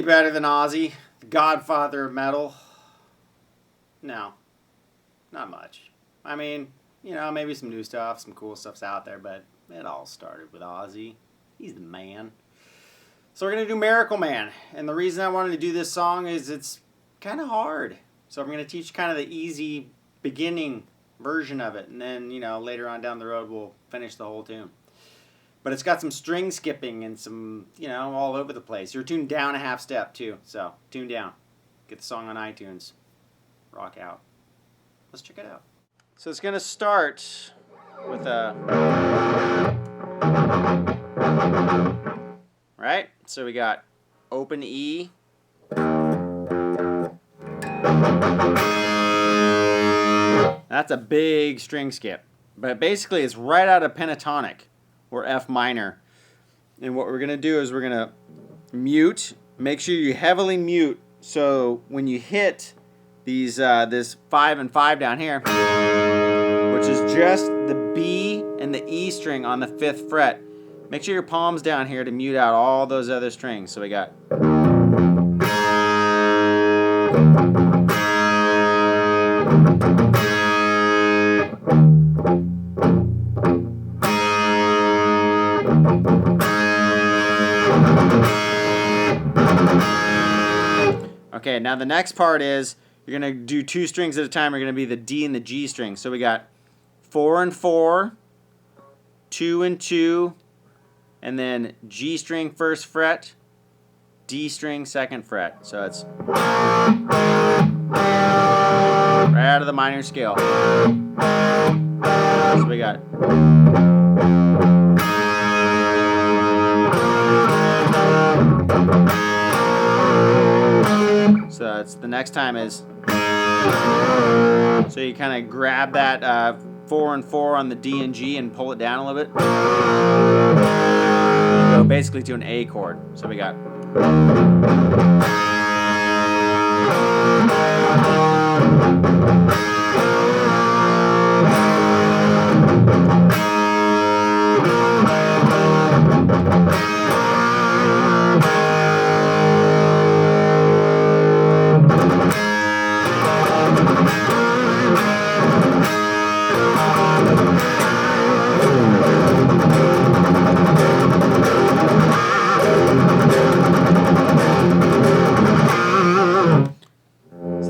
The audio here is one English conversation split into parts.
any better than Ozzy, the Godfather of metal? No, not much. I mean, you know, maybe some new stuff, some cool stuff's out there, but it all started with Ozzy. He's the man. So we're going to do Miracle Man. And the reason I wanted to do this song is it's kind of hard. So I'm going to teach kind of the easy beginning version of it. And then, you know, later on down the road, we'll finish the whole tune. But it's got some string skipping and some, you know, all over the place. You're tuned down a half step, too. So, tune down. Get the song on iTunes. Rock out. Let's check it out. So it's going to start with a... Right? So we got open E. That's a big string skip. But basically it's right out of Pentatonic, or F minor. And what we're going to do is we're going to mute. Make sure you heavily mute so when you hit these this 5 and 5 down here, which is just the B and the E string on the 5th fret, make sure your palm's down here to mute out all those other strings. So we got... Okay, now the next part is you're going to do 2 strings at a time. Are going to be the D and the G string. So we got 4 and 4, 2 and 2, and then G string 1st fret, D string 2nd fret. So it's right out of the minor scale. So we got... So that's the next time is, so you kind of grab that 4 and 4 on the D and G and pull it down a little bit. You go basically to an A chord. So we got...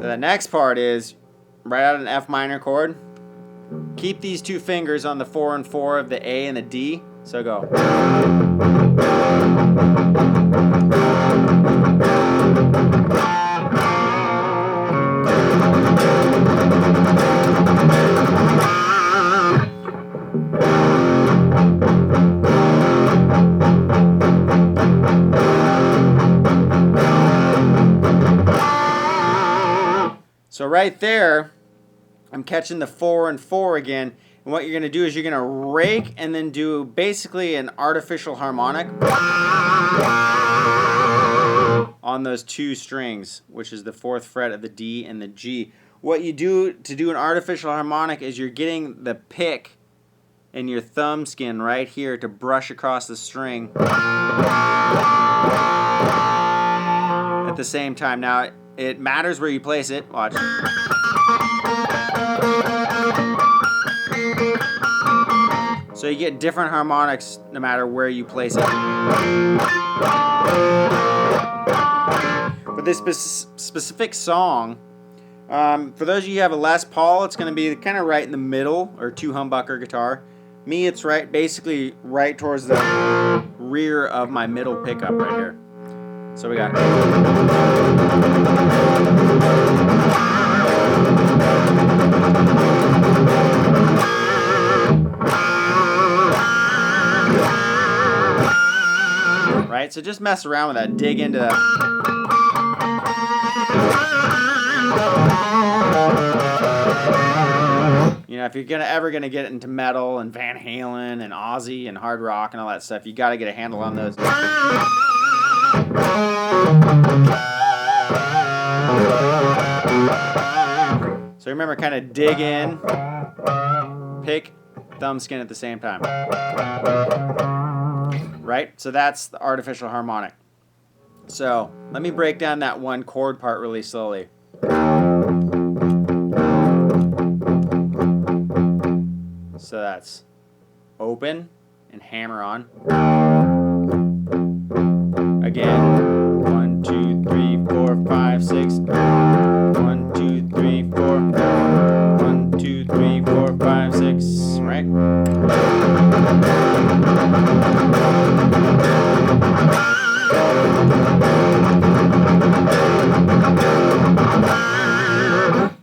The next part is right out an F minor chord. Keep these 2 fingers on the 4 and 4 of the A and the D. So go. So right there, I'm catching the 4 and 4 again. And what you're going to do is you're going to rake and then do basically an artificial harmonic on those 2 strings, which is the 4th fret of the D and the G. What you do to do an artificial harmonic is you're getting the pick in your thumb skin right here to brush across the string at the same time. Now, it matters where you place it. Watch. So you get different harmonics no matter where you place it. For this specific song, for those of you who have a Les Paul, it's going to be kind of right in the middle, or 2 humbucker guitar. Me, it's basically right towards the rear of my middle pickup right here. So we got... Right? So just mess around with that. Dig into that. You know, if you're ever gonna get into metal and Van Halen and Ozzy and hard rock and all that stuff, you got to get a handle on those. So remember, kind of dig in, pick, thumb skin at the same time. Right? So that's the artificial harmonic. So let me break down that one chord part really slowly. So that's open and hammer on. Again, 1, 2, 3, 4, 5, 6. 1, 2, 3, 4. 1, 2, 3, 4, 5, 6. Right?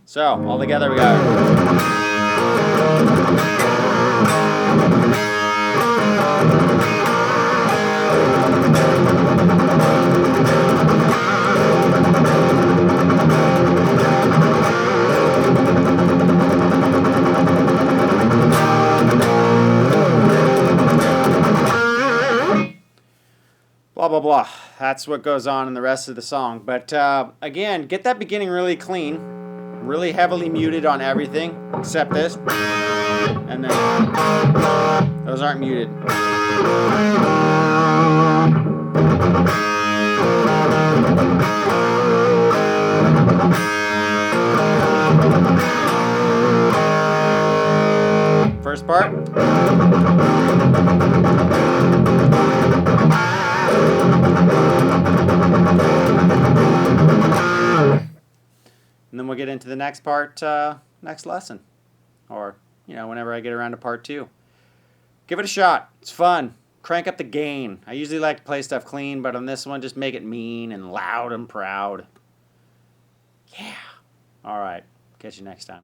So, all together we got. Blah, blah, blah. That's what goes on in the rest of the song. But again, get that beginning really clean, really heavily muted on everything except this. And then those aren't muted. First part. And then we'll get into the next part next lesson. Or, whenever I get around to part 2. Give it a shot. It's fun. Crank up the gain. I usually like to play stuff clean, but on this one, just make it mean and loud and proud. Yeah. All right. Catch you next time.